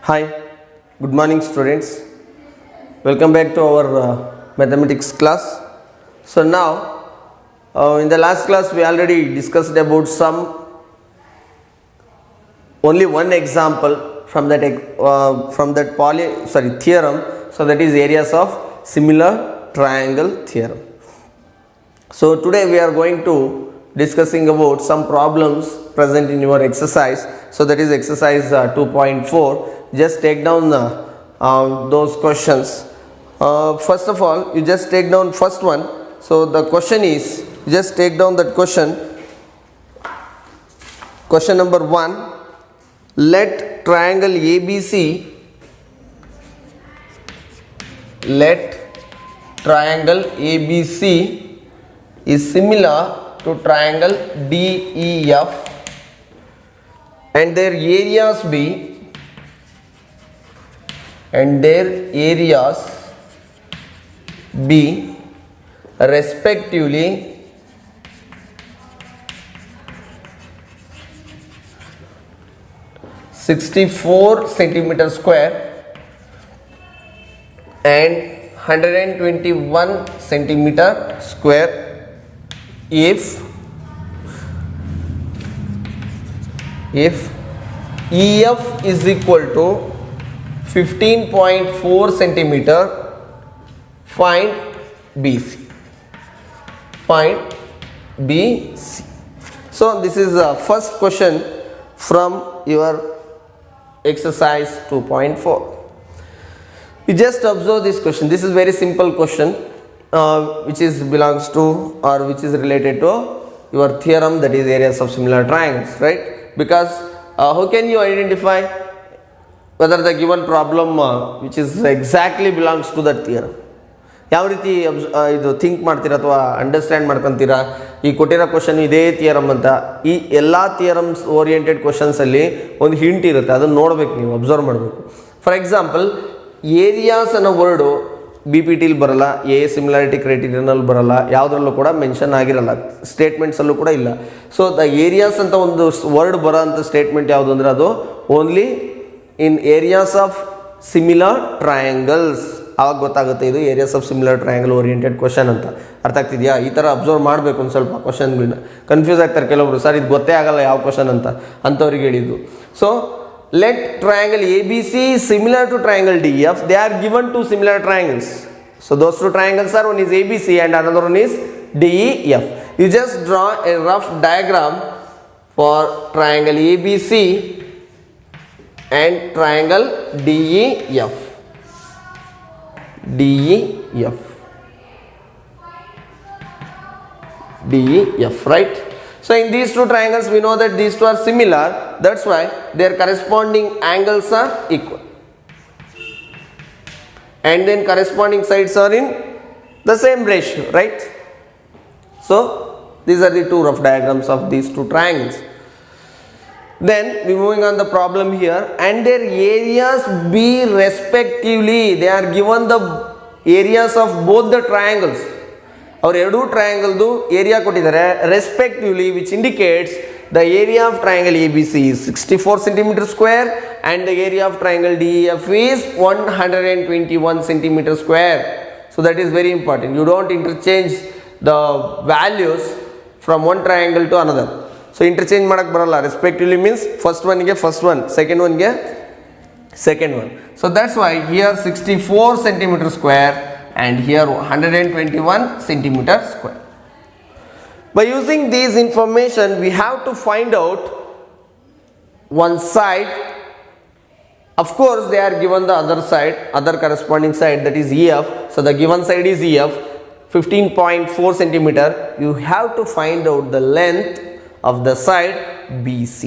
Hi, good morning students. Welcome back to our mathematics class. So now, in the last class we already discussed about only one example from that theorem. So that is areas of similar triangle theorem. So today we are going to discussing about some problems present in your exercise. So that is exercise 2.4. Just take down those questions. First of all, you just take down first one. So the question is, just take down that question. Question number 1. Let triangle ABC is similar to triangle DEF and their areas be respectively 64 centimeter square and 121 centimeter square if EF is equal to 15.4 centimeter, find BC. So this is the first question from your exercise 2.4. You just observe this question. This is very simple question which is belongs to or which is related to your theorem, that is areas of similar triangles, right? Because how can you identify whether the given problem which is exactly belongs to that theorem? ಯಾವ ರೀತಿ ಇದು think ಮಾಡ್ತೀರಾ ಅಥವಾ understand ಮಾಡ್ಕೊತೀರಾ ಈ ಕೊಟ್ಟಿರೋ question ಇದೇ theorem ಅಂತ? ಈ ಎಲ್ಲ ಥಿಯರಮ್ಸ್ ಓರಿಯೆಂಟೆಡ್ ಕ್ವಶನ್ಸಲ್ಲಿ ಒಂದು ಹಿಂಟ್ ಇರುತ್ತೆ, ಅದನ್ನು ನೋಡ್ಬೇಕು, ನೀವು ಅಬ್ಸರ್ವ್ ಮಾಡಬೇಕು. ಫಾರ್ ಎಕ್ಸಾಂಪಲ್, ಏರಿಯಾಸ್ ಅನ್ನೋ ವರ್ಡು BPTಲಿ ಬರಲ್ಲ, ಸಿಮಿಲಾರಿಟಿ ಕ್ರೈಟೀರಿಯನಲ್ಲಿ ಬರಲ್ಲ, ಯಾವುದ್ರಲ್ಲೂ ಕೂಡ ಮೆನ್ಷನ್ ಆಗಿರಲ್ಲ, ಸ್ಟೇಟ್ಮೆಂಟ್ಸಲ್ಲೂ ಕೂಡ ಇಲ್ಲ. ಸೊ ದ ಏರಿಯಾಸ್ ಅಂತ ಒಂದು ವರ್ಡ್ ಬರೋ ಅಂಥ ಸ್ಟೇಟ್ಮೆಂಟ್ ಯಾವುದು ಅಂದರೆ ಅದು only in areas of similar triangles. ಆವಾಗ ಗೊತ್ತಾಗುತ್ತೆ ಇದು areas of similar triangle oriented question ಅಂತ. ಅರ್ಥ ಆಗ್ತಿದೆಯಾ? ಈ ಥರ ಅಬ್ಸರ್ವ್ ಮಾಡಬೇಕು ಒಂದು ಸ್ವಲ್ಪ ಕ್ವಶನ್ಗಳನ್ನ. ಕನ್ಫ್ಯೂಸ್ ಆಗ್ತಾರೆ ಕೆಲವೊಬ್ರು, ಸರ್ ಇದು ಗೊತ್ತೇ ಆಗಲ್ಲ ಯಾವ ಕ್ವಶನ್ ಅಂತ, ಅಂಥವ್ರಿಗೆ ಹೇಳಿದ್ದು. So let triangle ABC similar to triangle DEF. They are given two similar triangles. So those two triangles are, one is ABC and another one is DEF. You just draw a rough diagram for triangle ABC and triangle DEF. DEF, right? So in these two triangles we know that these two are similar, that's why their corresponding angles are equal and then corresponding sides are in the same ratio, right? So these are the two rough diagrams of these two triangles. Then we moving on the problem here, and their areas be respectively, they are given the areas of both the triangles. ಅವ್ರು ಎರಡೂ ಟ್ರಯಾಂಗಲ್ದು area ಕೊಟ್ಟಿದ್ದಾರೆ respectively, which indicates the area of triangle ABC is 64 centimeter square and the area of triangle DEF is 121 centimeter square. So that is very important. You don't interchange the values from one triangle to another. So interchange ಮಾಡಕ್ಕೆ ಬರಲ್ಲ. Respectively means first one ಗೆ first one, second one ಗೆ second one. So that's why here 64 centimeter square and here 121 centimeter square. By using these information we have to find out one side. Of course they are given the other side, other corresponding side, that is EF. So the given side is EF 15.4 centimeter. You have to find out the length of the side BC.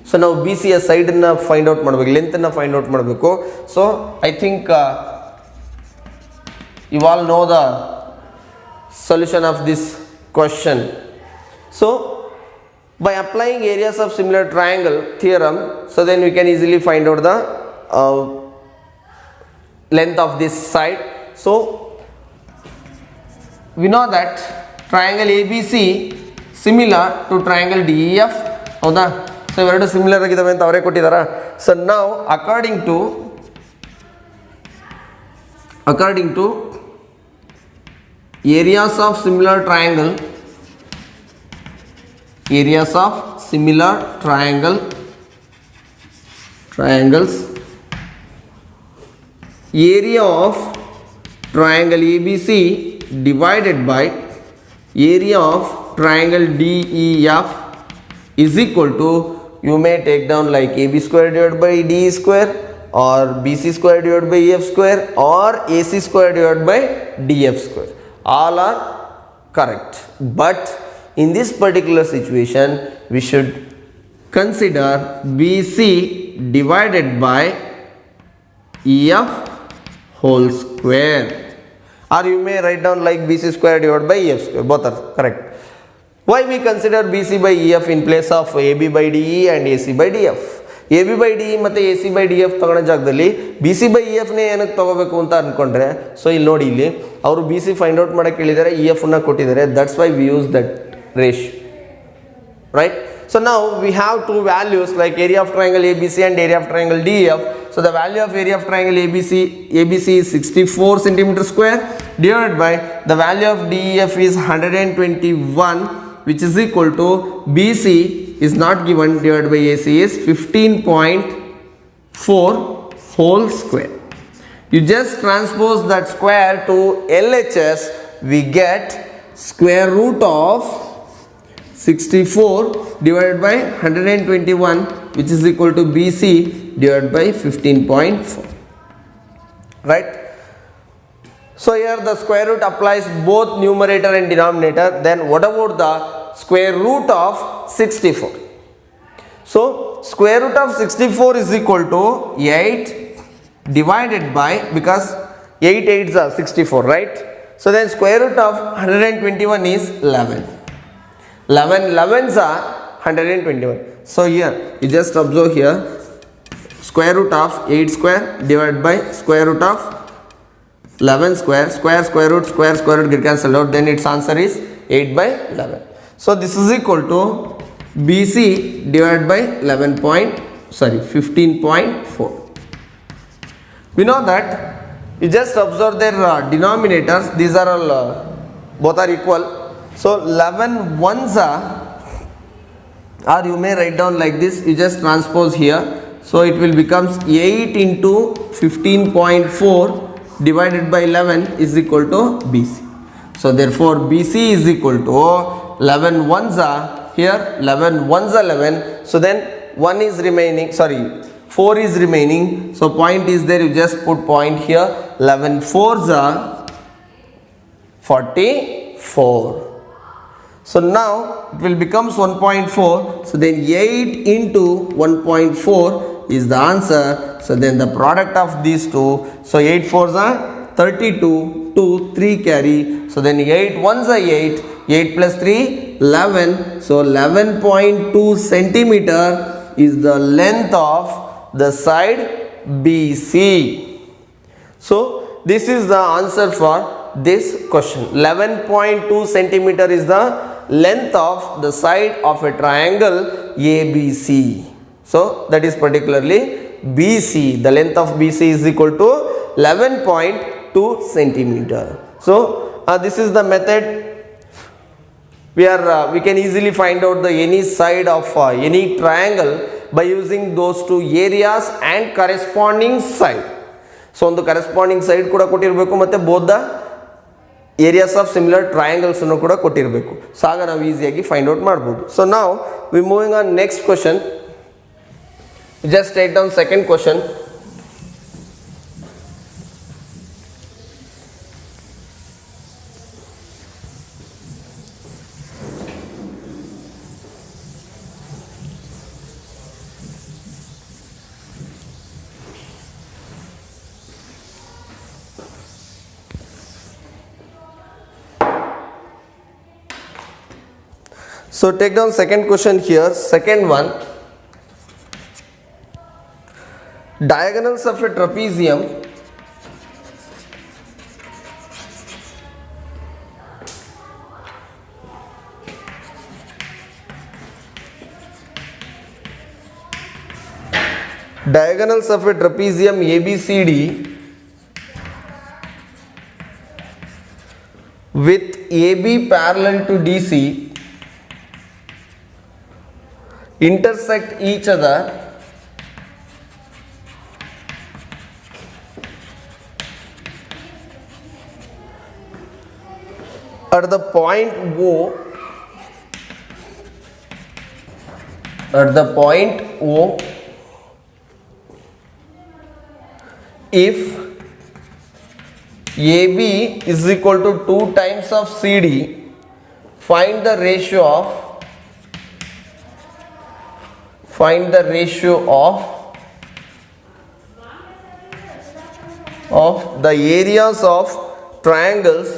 So now BC ಯ side ಅನ್ನು find out ಮಾಡಬೇಕು, length ಅನ್ನು find out ಮಾಡಬೇಕು. So I think you all know the solution of this question. So by applying areas of similar triangle theorem, so then we can easily find out the length of this side. So we know that triangle ABC similar to triangle DEF. ಹೌದಾ? So ಇವೆರಡು similar ಆಗಿದ್ದಾವೆ ಅಂತ ಅವರೇ ಕೊಟ್ಟಿದ್ದಾರಾ? So ನಾವು according to according to areas of similar triangles area of triangle ABC divided by area of triangle DEF is equal to, you may take down like AB square divided by DE square, or BC square divided by EF square, or AC square divided by DF square. All are correct, but in this particular situation we should consider BC divided by EF whole square, or you may write down like BC square divided by EF square. Both are correct. Why we consider BC by EF in place of AB by DE and AC by DF? AB by DE ಮತ್ತು AC by DF ತಗೊಳ್ಳೋ ಜಾಗದಲ್ಲಿ BC by EF ನೇ ಏನಕ್ಕೆ ತಗೋಬೇಕು ಅಂತ ಅನ್ಕೊಂಡ್ರೆ, so ಇಲ್ಲಿ ನೋಡಿ, ಇಲ್ಲಿ ಅವರು BC ಫೈಂಡ್ ಔಟ್ ಮಾಡಕ್ಕೆ ಹೇಳಿದ್ದಾರೆ, EF ನ ಕೊಟ್ಟಿದ್ದಾರೆ. That's why we use that ratio, right? So now we have two values like area of triangle ABC and area of triangle DEF. So the value of area of triangle ABC is 64 centimeter square divided by the value of DEF is 121, which is equal to BC is not given divided by AC is 15.4 whole square. You just transpose that square to LHS, we get square root of 64 divided by 121, which is equal to BC divided by 15.4, right? So here the square root applies both numerator and denominator. Then what about the square root of 64? So square root of 64 is equal to 8 divided by, because 8 8s are 64, right? So then square root of 121 is 11. 11 11s are 121. So here you just observe here, square root of 8 square divided by square root of 11 square, square root get cancelled out, then its answer is 8 by 11. So this is equal to BC divided by 15.4. We know that, you just observe their denominators, these are all both are equal. So 11 ones are, or you may write down like this, you just transpose here, so it will becomes 8 into 15.4 divided by 11 is equal to BC. So therefore BC is equal to 11 ones are here, 11 ones are 11, so then 1 is remaining, 4 is remaining, so point is there, you just put point here. 11 fours are 44. So now it will becomes 1.4, so then 8 into 1.4 is the answer. So then the product of these two, so 8 fours are 32, 2 3 carry, so then 8 ones are 8, 8 plus 3 11, so 11.2 centimeter is the length of the side BC. So this is the answer for this question. 11.2 centimeter is the length of the side of a triangle ABC. So that is particularly BC. The length of BC is equal to 11.2 centimeter. So this is the method where we can easily find out the any side of any triangle by using those two areas and corresponding side. So on the corresponding side kuda kotirbeku, matte both the areas of similar triangles ಅನ್ನು ಕೂಡ ಕೊಟ್ಟಿರಬೇಕು. So ಆಗ ನಾವು ಈಸಿಯಾಗಿ find out ಮಾಡಬಹುದು. So ನಾವು we moving on next question. Just take down second question. So take down second question here. Second one, diagonals of a trapezium ABCD with AB parallel to DC intersect each other at the point O, if AB is equal to 2 times of CD, find the ratio of the areas of triangles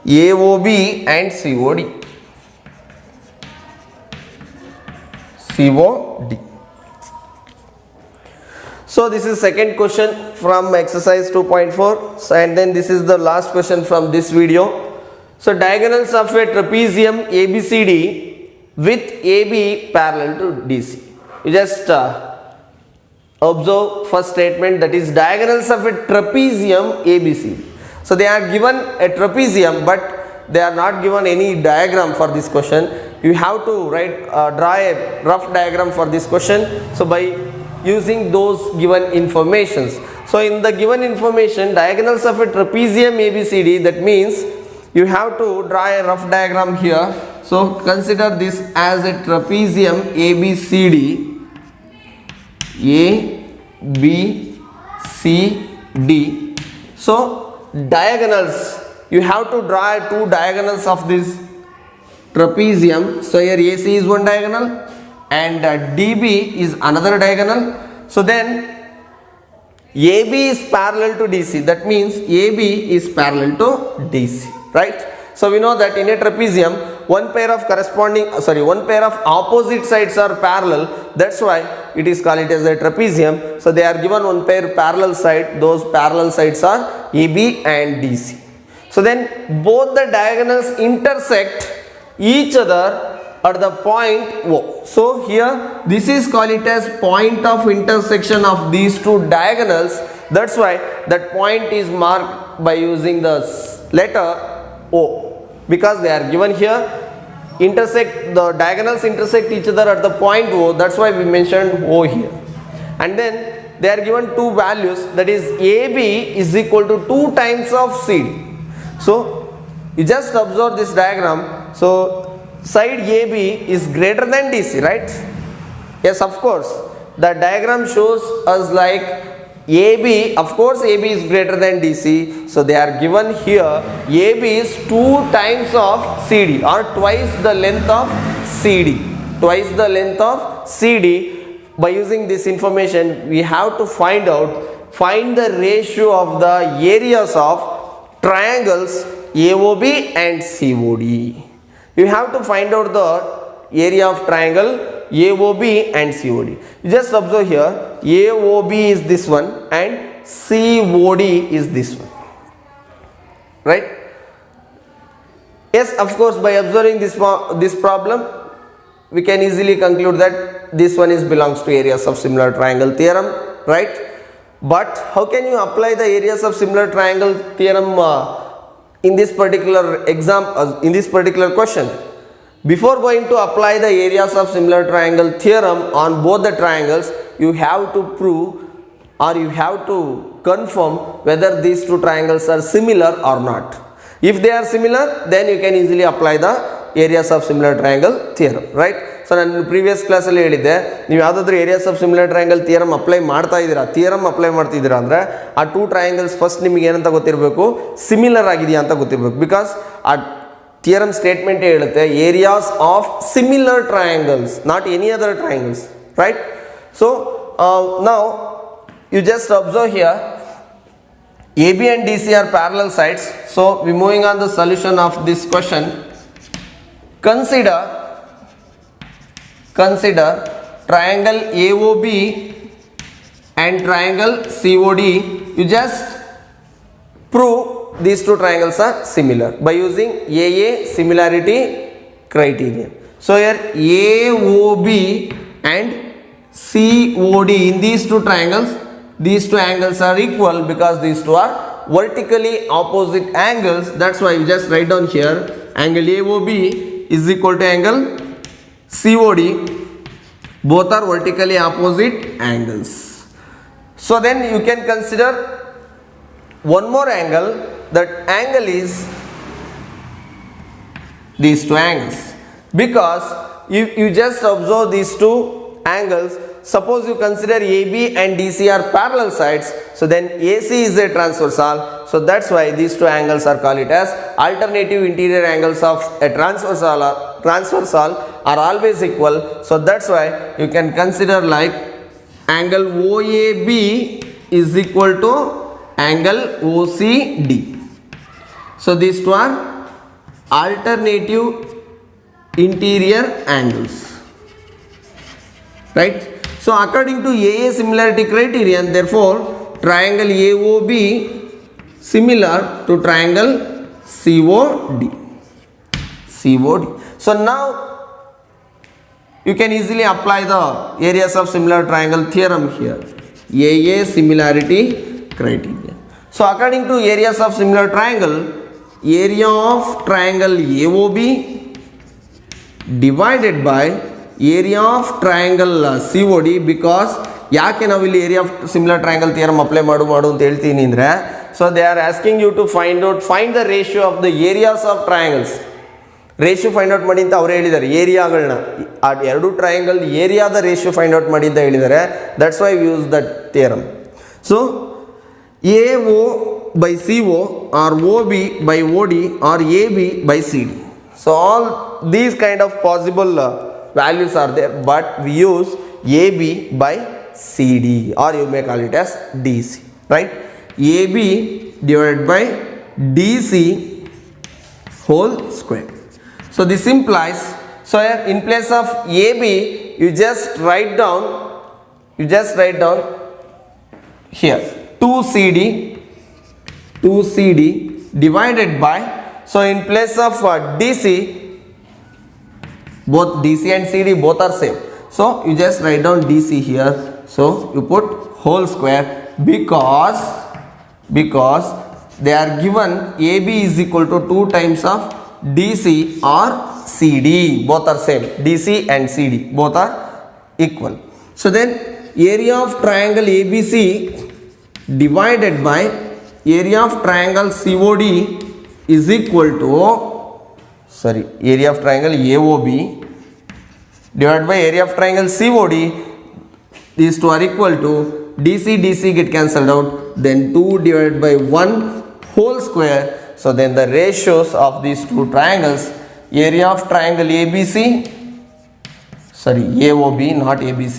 AOB and COD. So this is second question from exercise 2.4, and then this is the last question from this video. So diagonals of a trapezium ABCD with AB parallel to DC. You just observe first statement, that is diagonals of a trapezium ABCD. So they are given a trapezium, but they are not given any diagram for this question. You have to draw a rough diagram for this question. So by using those given informations. So in the given information, diagonals of a trapezium ABCD, that means you have to draw a rough diagram here. So consider this as a trapezium ABCD, A, B, C, D. So diagonals, you have to draw two diagonals of this trapezium. So here AC is one diagonal and DB is another diagonal. So then AB is parallel to DC, that means AB is parallel to DC, right? So we know that in a trapezium, one pair of opposite sides are parallel, that's why it is called it as a trapezium. So they are given one pair parallel side, those parallel sides are AB and DC. So then both the diagonals intersect each other at the point O. So here this is called it as point of intersection of these two diagonals. That's why that point is marked by using the letter O, because they are given here. The diagonals intersect each other at the point O, that's why we mentioned O here. And then they are given two values, that is AB is equal to 2 times of CD. So you just observe this diagram. So side AB is greater than DC, right? Yes, of course. The diagram shows us like AB, of course AB is greater than DC. So they are given here AB is 2 times of CD, or twice the length of CD. By using this information, we have to find the ratio of the areas of triangles AOB and COD. You have to find out the area of triangle AOB and COD. You just observe here, AOB is this one and COD is this one, right? Yes, of course, by observing this problem, we can easily conclude that this one belongs to areas of similar triangle theorem, right? But how can you apply the areas of similar triangle theorem in this particular in this particular question? Before going to apply the areas of similar triangle theorem on both the triangles, you have to prove, or you have to confirm whether these two triangles are similar or not. If they are similar, then you can easily apply the areas of similar triangle theorem, right? So ನಾನು previous ಕ್ಲಾಸಲ್ಲಿ ಹೇಳಿದ್ದೆ, ನೀವು ಯಾವುದಾದ್ರೂ areas of similar triangle theorem apply ಮಾಡ್ತಿದ್ದೀರಾ ಅಂದರೆ ಆ two triangles first ನಿಮಗೆ ಏನಂತ ಗೊತ್ತಿರಬೇಕು, ಸಿಮಿಲರ್ ಆಗಿದೆಯಾ ಅಂತ ಗೊತ್ತಿರಬೇಕು. ಬಿಕಾಸ್ ಆ ಥಿಯರಮ್ ಸ್ಟೇಟ್ಮೆಂಟೇ ಹೇಳುತ್ತೆ areas of similar triangles, not any other triangles, right? So ನಾವು you just observe here AB and DC are parallel sides. So we moving on the solution of this question. Consider triangle AOB and triangle COD. You just prove these two triangles are similar by using AA similarity criterion. So here AOB and COD. In these two triangles, these two angles are equal because these two are vertically opposite angles. That's why you just write down here angle AOB is equal to angle COD. Both are vertically opposite angles. So then you can consider one more angle. That angle is these two angles, because you just observe these two angles. Suppose you consider AB and DC are parallel sides, so then AC is a transversal, so that's why these two angles are called it as alternative interior angles of a transversal are always equal. So that's why you can consider like angle OAB is equal to angle OCD. So these two are alternative interior angles, right? So according to AA similarity criterion, therefore triangle AOB similar to triangle COD. So now you can easily apply the areas of similar triangle theorem here. AA similarity criterion. So according to areas of similar triangle, area of triangle AOB divided by area of triangle COD, because ಯಾಕೆ ನಾವು ಇಲ್ಲಿ area of similar triangle theorem apply ಮಾಡು ಅಂತ ಹೇಳ್ತೀನಿ ಅಂದರೆ, so they are asking you to find the ratio of the areas of triangles. Ratio find out ಮಾಡಿ ಅಂತ ಅವರೇ ಹೇಳಿದ್ದಾರೆ. ಏರಿಯಾಗಳನ್ನ ಆ ಎರಡು ಟ್ರಯಾಂಗಲ್ ಏರಿಯಾದ ರೇಷಿಯೋ ಫೈಂಡ್ ಔಟ್ ಮಾಡಿ ಅಂತ ಹೇಳಿದ್ದಾರೆ. That's why use that theorem. So AO by CO or OB by OD or AB by CD. So all these kind of possible values are there, but we use AB by CD, or you may call it as DC, right? AB divided by DC whole square. So this implies, so here in place of AB you just write down here 2CD divided by, so in place of DC, both DC and CD both are same, so you just write down DC here, so you put whole square, because they are given AB is equal to 2 times of DC or CD, both are same, DC and CD both are equal. So then area of triangle ABC divided by area of triangle COD is equal to, area of triangle AOB divided by area of triangle COD, these two are equal to DC get cancelled out, then 2 divided by 1 whole square. So then the ratios of these two triangles, area of triangle AOB not ABC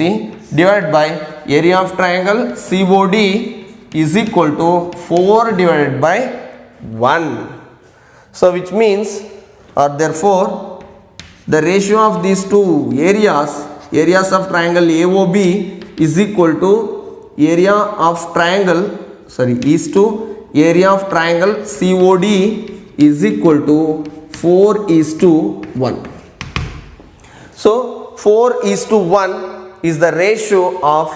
divided by area of triangle COD is equal to 4 divided by 1. So which means, or therefore the ratio of these two areas of triangle AOB is equal to area of triangle area of triangle COD is equal to 4:1. So 4:1 is the ratio of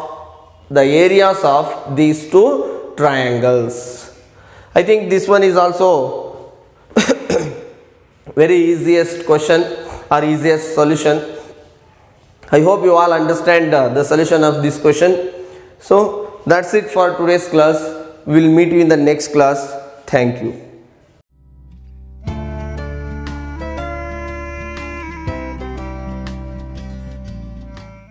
the areas of these two triangles. I think this one is also very easiest question or easiest solution. I hope you all understand the solution of this question. So that's it for today's class. We will meet you in the next class. Thank you.